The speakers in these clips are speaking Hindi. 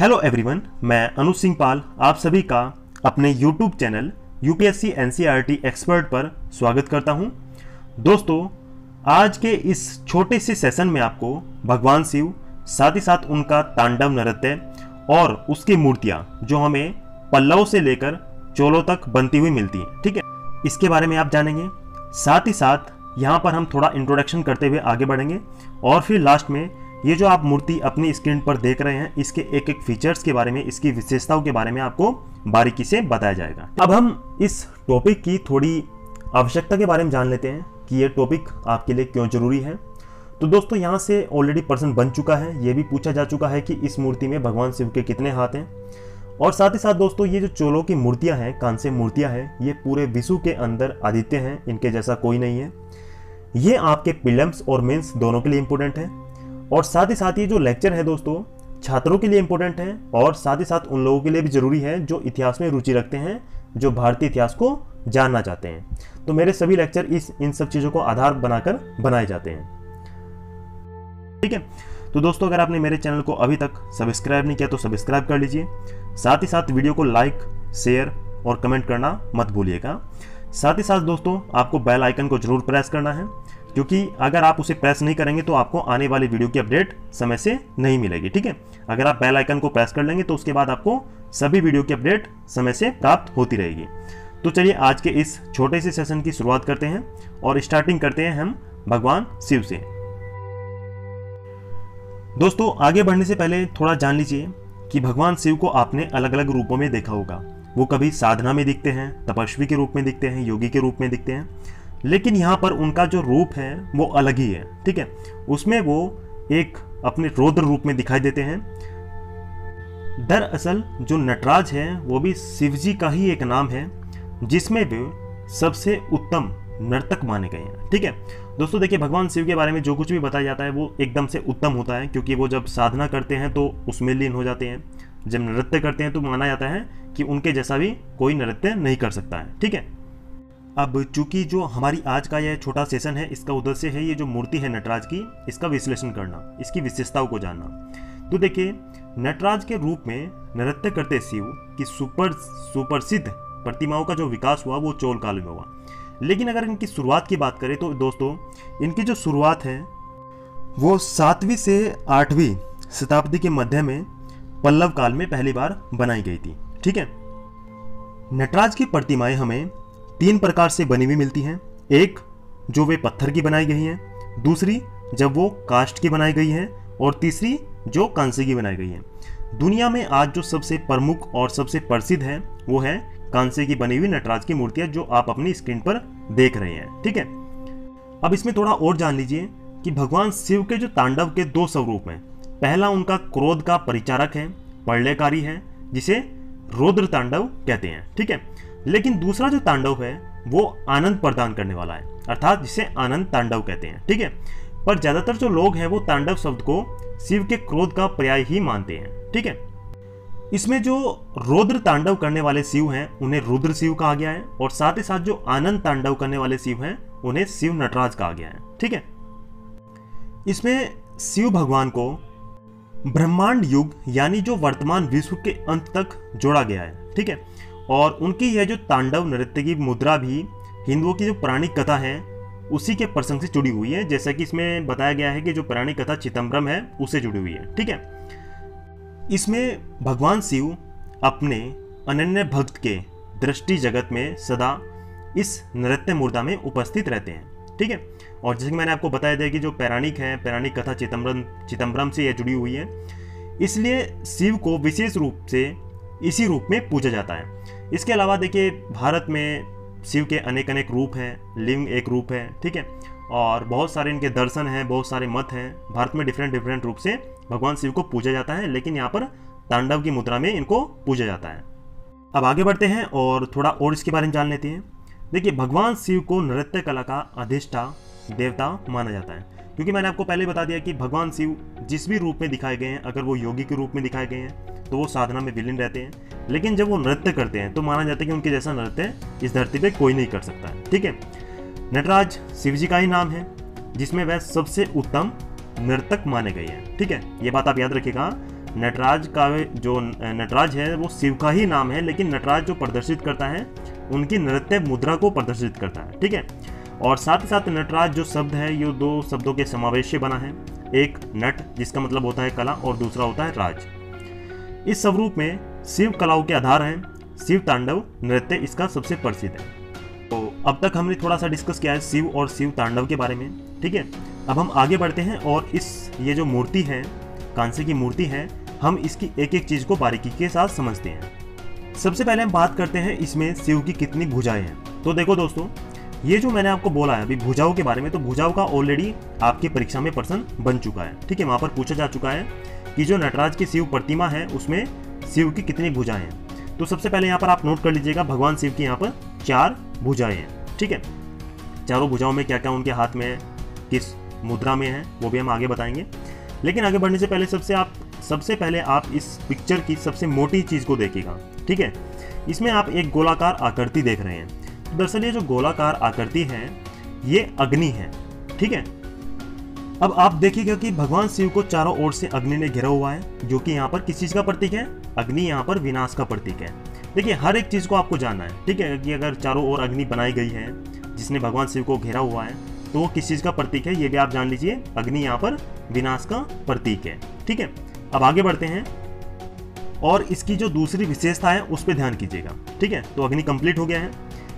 हेलो एवरीवन, मैं अनुज सिंह पाल आप सभी का अपने YouTube channel UPSC NCERT expert पर स्वागत करता हूं। दोस्तों, आज के इस छोटे से सेशन में आपको भगवान शिव, साथ ही साथ उनका तांडव नृत्य और उसकी मूर्तियां जो हमें पल्लव से लेकर चोलों तक बनती हुई मिलती हैं, ठीक है, इसके बारे में आप जानेंगे। साथ ही साथ यहाँ पर हम थोड़ा इंट्रोडक्शन करते हुए आगे बढ़ेंगे और फिर लास्ट में ये जो आप मूर्ति अपनी स्क्रीन पर देख रहे हैं, इसके एक एक फीचर्स के बारे में, इसकी विशेषताओं के बारे में आपको बारीकी से बताया जाएगा। अब हम इस टॉपिक की थोड़ी आवश्यकता के बारे में जान लेते हैं कि ये टॉपिक आपके लिए क्यों जरूरी है। तो दोस्तों, यहाँ से ऑलरेडी प्रश्न बन चुका है, ये भी पूछा जा चुका है कि इस मूर्ति में भगवान शिव के कितने हाथ हैं। और साथ ही साथ दोस्तों, ये जो चोलों की मूर्तियाँ हैं, कांस्य मूर्तियाँ हैं, ये पूरे विश्व के अंदर आदित्य हैं, इनके जैसा कोई नहीं है। ये आपके प्रीलिम्स और मेंस दोनों के लिए इंपॉर्टेंट है। और साथ ही साथ ये जो लेक्चर है दोस्तों, छात्रों के लिए इंपॉर्टेंट है और साथ ही साथ उन लोगों के लिए भी जरूरी है जो इतिहास में रुचि रखते हैं, जो भारतीय इतिहास को जानना चाहते हैं। तो मेरे सभी लेक्चर इन सब चीज़ों को आधार बनाकर बनाए जाते हैं, ठीक है। तो दोस्तों, अगर आपने मेरे चैनल को अभी तक सब्सक्राइब नहीं किया तो सब्सक्राइब कर लीजिए। साथ ही साथ वीडियो को लाइक, शेयर और कमेंट करना मत भूलिएगा। साथ ही साथ दोस्तों, आपको बेल आइकन को जरूर प्रेस करना है, क्योंकि अगर आप उसे प्रेस नहीं करेंगे तो आपको आने वाली वीडियो की अपडेट समय से नहीं मिलेगी, ठीक है। अगर आप बेल आइकन को प्रेस कर लेंगे तो उसके बाद आपको सभी वीडियो की अपडेट समय से प्राप्त होती रहेगी। तो चलिए आज के इस छोटे से सेशन की शुरुआत करते हैं और स्टार्टिंग करते हैं हम भगवान शिव से। दोस्तों, आगे बढ़ने से पहले थोड़ा जान लीजिए कि भगवान शिव को आपने अलग अलग रूपों में देखा होगा। वो कभी साधना में दिखते हैं, तपस्वी के रूप में दिखते हैं, योगी के रूप में दिखते हैं, लेकिन यहाँ पर उनका जो रूप है वो अलग ही है, ठीक है। उसमें वो एक अपने रौद्र रूप में दिखाई देते हैं। दरअसल जो नटराज है वो भी शिव जी का ही एक नाम है, जिसमें वे सबसे उत्तम नर्तक माने गए हैं, ठीक है। दोस्तों देखिए, भगवान शिव के बारे में जो कुछ भी बताया जाता है वो एकदम से उत्तम होता है, क्योंकि वो जब साधना करते हैं तो उसमें लीन हो जाते हैं। जब नृत्य करते हैं तो माना जाता है कि उनके जैसा भी कोई नृत्य नहीं कर सकता है, ठीक है। अब चूंकि जो हमारी आज का यह छोटा सेशन है, इसका उद्देश्य है ये जो मूर्ति है नटराज की, इसका विश्लेषण करना, इसकी विशेषताओं को जानना। तो देखिए, नटराज के रूप में नृत्य करते शिव की सुप्रसिद्ध प्रतिमाओं का जो विकास हुआ वो चोल काल में हुआ। लेकिन अगर इनकी शुरुआत की बात करें तो दोस्तों, इनकी जो शुरुआत है वो 7वीं से 8वीं शताब्दी के मध्य में पल्लव काल में पहली बार बनाई गई थी, ठीक है। नटराज की प्रतिमाएं हमें 3 प्रकार से बनी हुई मिलती हैं। एक, जो वे पत्थर की बनाई गई हैं, दूसरी जब वो काष्ठ की बनाई गई हैं, और तीसरी जो कांस्य की बनाई गई हैं। दुनिया में आज जो सबसे प्रमुख और सबसे प्रसिद्ध है वो है कांस्य की बनी हुई नटराज की मूर्तियां, जो आप अपनी स्क्रीन पर देख रहे हैं, ठीक है। अब इसमें थोड़ा और जान लीजिए कि भगवान शिव के जो तांडव के 2 स्वरूप हैं। पहला उनका क्रोध का परिचारक है, प्रलयकारी है, जिसे रौद्र तांडव कहते हैं, ठीक है। लेकिन दूसरा जो तांडव है वो आनंद प्रदान करने वाला है, अर्थात जिसे आनंद तांडव कहते हैं, ठीक है। पर ज्यादातर जो लोग हैं वो तांडव शब्द को शिव के क्रोध का पर्याय ही मानते हैं, ठीक है। इसमें जो रौद्र तांडव करने वाले शिव हैं उन्हें रुद्र शिव कहा गया है, और साथ ही साथ जो आनंद तांडव करने वाले शिव हैं उन्हें शिव नटराज कहा गया है, ठीक है। इसमें शिव भगवान को ब्रह्मांड युग यानी जो वर्तमान विश्व के अंत तक जोड़ा गया है, ठीक है। और उनकी यह जो तांडव नृत्य की मुद्रा भी हिंदुओं की जो पौराणिक कथा है उसी के प्रसंग से जुड़ी हुई है, जैसा कि इसमें बताया गया है कि जो पौराणिक कथा चिदंबरम है उससे जुड़ी हुई है, ठीक है। इसमें भगवान शिव अपने अनन्य भक्त के दृष्टि जगत में सदा इस नृत्य मुद्रा में उपस्थित रहते हैं, ठीक है। और जैसे कि मैंने आपको बताया था कि जो पौराणिक है, पौराणिक कथा चिदंबरम से यह जुड़ी हुई है, इसलिए शिव को विशेष रूप से इसी रूप में पूजा जाता है। इसके अलावा देखिए, भारत में शिव के अनेक अनेक रूप हैं, लिंग एक रूप है, ठीक है। और बहुत सारे इनके दर्शन हैं, बहुत सारे मत हैं। भारत में डिफरेंट रूप से भगवान शिव को पूजा जाता है, लेकिन यहाँ पर तांडव की मुद्रा में इनको पूजा जाता है। अब आगे बढ़ते हैं और थोड़ा और इसके बारे में जान लेते हैं। देखिए, भगवान शिव को नृत्य कला का अधिष्ठा देवता माना जाता है, क्योंकि मैंने आपको पहले बता दिया कि भगवान शिव जिस भी रूप में दिखाए गए हैं, अगर वो योगी के रूप में दिखाए गए हैं तो वो साधना में विलीन रहते हैं, लेकिन जब वो नृत्य करते हैं तो माना जाता है कि उनके जैसा नृत्य इस धरती पे कोई नहीं कर सकता है, ठीक है। नटराज शिव जी का ही नाम है, जिसमें वह सबसे उत्तम नर्तक माने गए हैं, ठीक है। ये बात आप याद रखिएगा, नटराज का जो नटराज है वो शिव का ही नाम है, लेकिन नटराज जो प्रदर्शित करता है उनकी नृत्य मुद्रा को प्रदर्शित करता है, ठीक है। और साथ ही साथ नटराज जो शब्द है ये दो शब्दों के समावेश से बना है, एक नट जिसका मतलब होता है कला और दूसरा होता है राज। इस स्वरूप में शिव कलाओं के आधार हैं। शिव तांडव नृत्य इसका सबसे प्रसिद्ध है। तो अब तक हमने थोड़ा सा डिस्कस किया है शिव और शिव तांडव के बारे में, ठीक है। अब हम आगे बढ़ते हैं और ये जो मूर्ति है, कांसे की मूर्ति है, हम इसकी एक एक चीज को बारीकी के साथ समझते हैं। सबसे पहले हम बात करते हैं इसमें शिव की कितनी भुजाएं हैं। तो देखो दोस्तों, ये जो मैंने आपको बोला है अभी भुजाओं के बारे में, तो भुजाओं का ऑलरेडी आपकी परीक्षा में प्रश्न बन चुका है, ठीक है। वहां पर पूछा जा चुका है कि जो नटराज की शिव प्रतिमा है उसमें शिव की कितनी भुजाएं हैं। तो सबसे पहले यहाँ पर आप नोट कर लीजिएगा, भगवान शिव की यहाँ पर 4 भुजाएं हैं, ठीक है। चारों भुजाओं में क्या क्या उनके हाथ में है, किस मुद्रा में है, वो भी हम आगे बताएंगे। लेकिन आगे बढ़ने से पहले सबसे पहले आप इस पिक्चर की सबसे मोटी चीज को देखिएगा, ठीक है। इसमें आप एक गोलाकार आकृति देख रहे हैं। तो दरअसल ये जो गोलाकार आकृति है ये अग्नि है, ठीक है। अब आप देखिएगा कि भगवान शिव को चारों ओर से अग्नि ने घेरा हुआ है, जो कि यहाँ पर किस चीज का प्रतीक है, अग्नि यहाँ पर विनाश का प्रतीक है। देखिए हर एक चीज को आपको जानना है, ठीक है, कि अगर चारों ओर अग्नि बनाई गई है जिसने भगवान शिव को घेरा हुआ है तो वो किस चीज का प्रतीक है, ये भी आप जान लीजिए, अग्नि यहाँ पर विनाश का प्रतीक है, ठीक है। अब आगे बढ़ते हैं और इसकी जो दूसरी विशेषता है उस पर ध्यान कीजिएगा, ठीक है। तो अग्नि कंप्लीट हो गया है।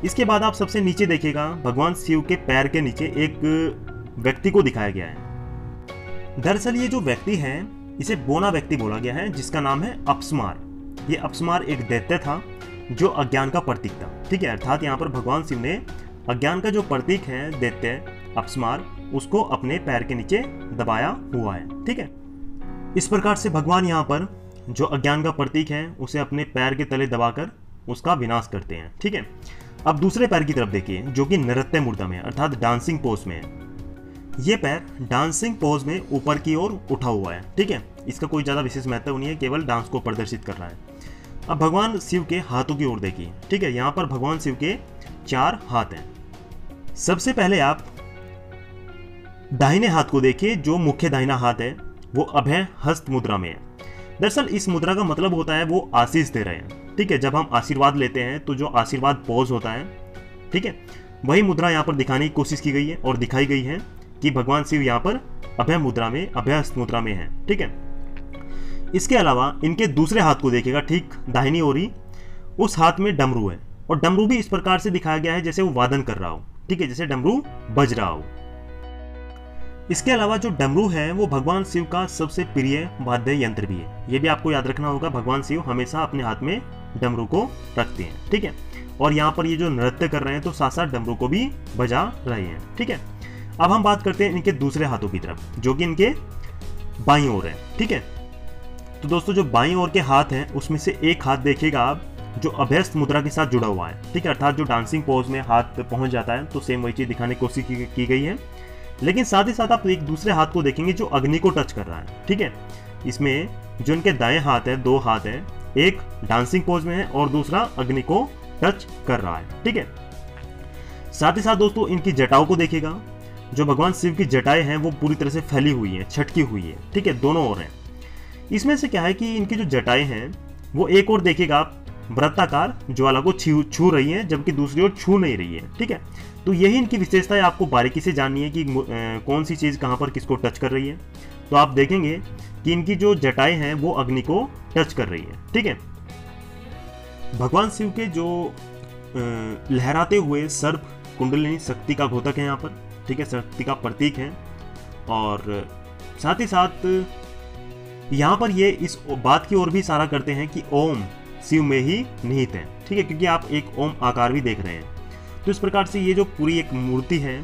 इसके बाद आप सबसे नीचे देखिएगा, भगवान शिव के पैर के नीचे एक व्यक्ति को दिखाया गया है। दरअसल ये जो व्यक्ति है इसे बोना व्यक्ति बोला गया है, जिसका नाम है अपस्मार। ये अपस्मार एक दैत्य था जो अज्ञान का प्रतीक था, ठीक है। अर्थात यहाँ पर भगवान शिव ने अज्ञान का जो प्रतीक है दैत्य अपस्मार, उसको अपने पैर के नीचे दबाया हुआ है, ठीक है। इस प्रकार से भगवान यहाँ पर जो अज्ञान का प्रतीक है उसे अपने पैर के तले दबाकर उसका विनाश करते हैं, ठीक है। अब दूसरे पैर की तरफ देखिए, जो कि नृत्य मुद्रा में है, अर्थात डांसिंग पोज में है। ये पैर डांसिंग पोज में ऊपर की ओर उठा हुआ है, ठीक है। इसका कोई ज्यादा विशेष महत्व नहीं है, केवल डांस को प्रदर्शित कर रहा है। अब भगवान शिव के हाथों की ओर देखिए, ठीक है। यहाँ पर भगवान शिव के 4 हाथ हैं। सबसे पहले आप दाहिने हाथ को देखिए, जो मुख्य दाहिना हाथ है वो अभय हस्त मुद्रा में है। दरअसल इस मुद्रा का मतलब होता है वो आशीष दे रहे हैं, ठीक है। जब हम आशीर्वाद लेते हैं तो जो आशीर्वाद पोज होता है, ठीक है, वही मुद्रा यहाँ पर दिखाने की कोशिश की गई है और दिखाई गई है कि भगवान शिव यहाँ पर अभय मुद्रा में, अभय हस्त मुद्रा में है, ठीक है। इसके अलावा इनके दूसरे हाथ को देखिएगा, ठीक दाहिनी ओर ही, उस हाथ में डमरू है और डमरू भी इस प्रकार से दिखाया गया है जैसे वो वादन कर रहा हो, ठीक है, जैसे डमरू बज रहा हो। इसके अलावा जो डमरू है वो भगवान शिव का सबसे प्रिय वाद्य यंत्र भी है। ये भी आपको याद रखना होगा, भगवान शिव हमेशा अपने हाथ में डमरू को रखते हैं, ठीक है। और यहाँ पर ये जो नृत्य कर रहे हैं तो साथ साथ डमरू को भी बजा रहे हैं, ठीक है। अब हम बात करते हैं इनके दूसरे हाथों की तरफ, जो कि इनके बाईं ओर है, ठीक है। तो दोस्तों जो बाईं ओर के हाथ हैं उसमें से एक हाथ देखिएगा आप, जो अभ्यस्त मुद्रा के साथ जुड़ा हुआ है, ठीक है। अर्थात जो डांसिंग पोज में हाथ पहुंच जाता है, तो सेम वही चीज दिखाने की कोशिश की गई है। लेकिन साथ ही साथ आप एक दूसरे हाथ को देखेंगे जो अग्नि को टच कर रहा है, ठीक है। इसमें जो इनके दाएं हाथ है, 2 हाथ है, एक डांसिंग पोज में है और दूसरा अग्नि को टच कर रहा है, ठीक है। साथ ही साथ दोस्तों इनकी जटाओं को देखिएगा, जो भगवान शिव की जटाएं हैं वो पूरी तरह से फैली हुई है, छटकी हुई है, ठीक है, दोनों ओर है। इसमें से क्या है कि इनकी जो जटाएं हैं वो एक ओर देखिएगा आप वृत्ताकार ज्वाला को छू रही है, जबकि दूसरी ओर छू नहीं रही है, ठीक है। तो यही इनकी विशेषता है, आपको बारीकी से जाननी है कि कौन सी चीज कहां पर किसको टच कर रही है। तो आप देखेंगे कि इनकी जो जटाएं हैं वो अग्नि को टच कर रही है, ठीक है। भगवान शिव के जो लहराते हुए सर्प कुंडलिनी शक्ति का घोतक है यहाँ पर, ठीक है, शक्ति का प्रतीक है। और साथ ही साथ यहाँ पर ये इस बात की ओर भी इशारा करते हैं कि ओम शिव में ही निहित है, ठीक है, क्योंकि आप एक ओम आकार भी देख रहे हैं। तो इस प्रकार से ये जो पूरी एक मूर्ति है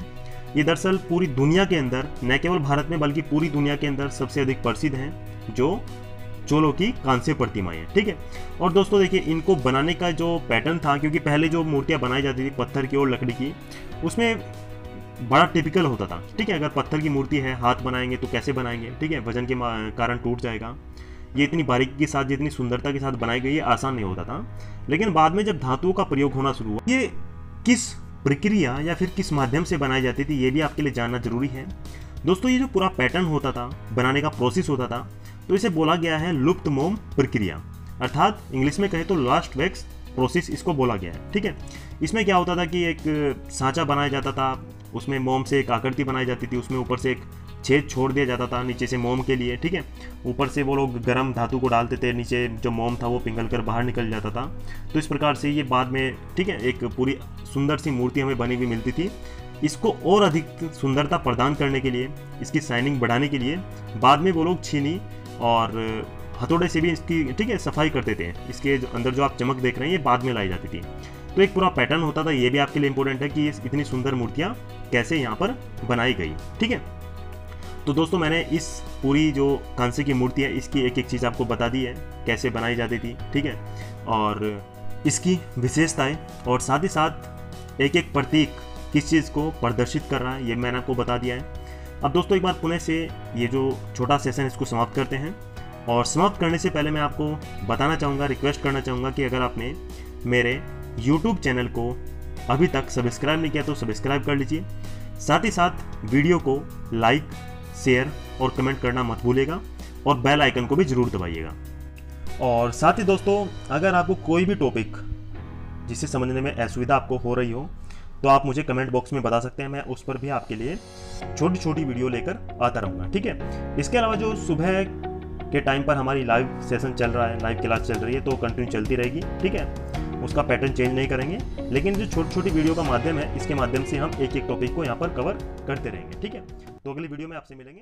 ये दरअसल पूरी दुनिया के अंदर, न केवल भारत में बल्कि पूरी दुनिया के अंदर सबसे अधिक प्रसिद्ध है, जो चोलों की कांस्य प्रतिमाएं हैं, ठीक है। और दोस्तों देखिए इनको बनाने का जो पैटर्न था, क्योंकि पहले जो मूर्तियां बनाई जाती थी पत्थर की और लकड़ी की, उसमें बड़ा टिपिकल होता था, ठीक है। अगर पत्थर की मूर्ति है, हाथ बनाएंगे तो कैसे बनाएंगे, ठीक है, वजन के कारण टूट जाएगा। ये इतनी बारीकी के साथ, जितनी सुंदरता के साथ बनाई गई है, आसान नहीं होता था। लेकिन बाद में जब धातुओं का प्रयोग होना शुरू हुआ, ये किस प्रक्रिया या फिर किस माध्यम से बनाई जाती थी ये भी आपके लिए जानना जरूरी है। दोस्तों ये जो पूरा पैटर्न होता था, बनाने का प्रोसेस होता था, तो इसे बोला गया है लुप्त मोम प्रक्रिया, अर्थात इंग्लिश में कहे तो लास्ट वैक्स प्रोसेस इसको बोला गया है। ठीक है, इसमें क्या होता था कि एक सांचा बनाया जाता था, उसमें मोम से एक आकृति बनाई जाती थी, उसमें ऊपर से एक छेद छोड़ दिया जाता था नीचे से मोम के लिए। ठीक है, ऊपर से वो लोग गर्म धातु को डालते थे, नीचे जो मोम था वो पिघल कर बाहर निकल जाता था। तो इस प्रकार से ये बाद में, ठीक है, एक पूरी सुंदर सी मूर्ति हमें बनी हुई मिलती थी। इसको और अधिक सुंदरता प्रदान करने के लिए, इसकी शाइनिंग बढ़ाने के लिए बाद में वो लोग छीनी और हथौड़े से भी इसकी, ठीक है, सफाई करते थे। इसके अंदर जो आप चमक देख रहे हैं ये बाद में लाई जाती थी। तो एक पूरा पैटर्न होता था, ये भी आपके लिए इंपॉर्टेंट है कि इतनी सुंदर मूर्तियाँ कैसे यहाँ पर बनाई गई। ठीक है, तो दोस्तों मैंने इस पूरी जो कांसे की मूर्ति है इसकी एक एक चीज़ आपको बता दी है, कैसे बनाई जाती थी। ठीक है, और इसकी विशेषताएं और साथ ही साथ एक एक प्रतीक किस चीज़ को प्रदर्शित कर रहा है ये मैंने आपको बता दिया है। अब दोस्तों एक बार पुनः से ये जो छोटा सेशन इसको समाप्त करते हैं, और समाप्त करने से पहले मैं आपको बताना चाहूँगा, रिक्वेस्ट करना चाहूँगा कि अगर आपने मेरे YouTube चैनल को अभी तक सब्सक्राइब नहीं किया तो सब्सक्राइब कर लीजिए। साथ ही साथ वीडियो को लाइक, शेयर और कमेंट करना मत भूलिएगा, और बेल आइकन को भी जरूर दबाइएगा। और साथ ही दोस्तों अगर आपको कोई भी टॉपिक जिसे समझने में असुविधा आपको हो रही हो तो आप मुझे कमेंट बॉक्स में बता सकते हैं, मैं उस पर भी आपके लिए छोटी छोटी वीडियो लेकर आता रहूँगा। ठीक है, इसके अलावा जो सुबह के टाइम पर हमारी लाइव सेशन चल रहा है, लाइव क्लास चल रही है, तो कंटिन्यू चलती रहेगी। ठीक है, उसका पैटर्न चेंज नहीं करेंगे, लेकिन जो छोटी छोटी वीडियो का माध्यम है इसके माध्यम से हम एक एक टॉपिक को यहाँ पर कवर करते रहेंगे। ठीक है, तो अगली वीडियो में आपसे मिलेंगे।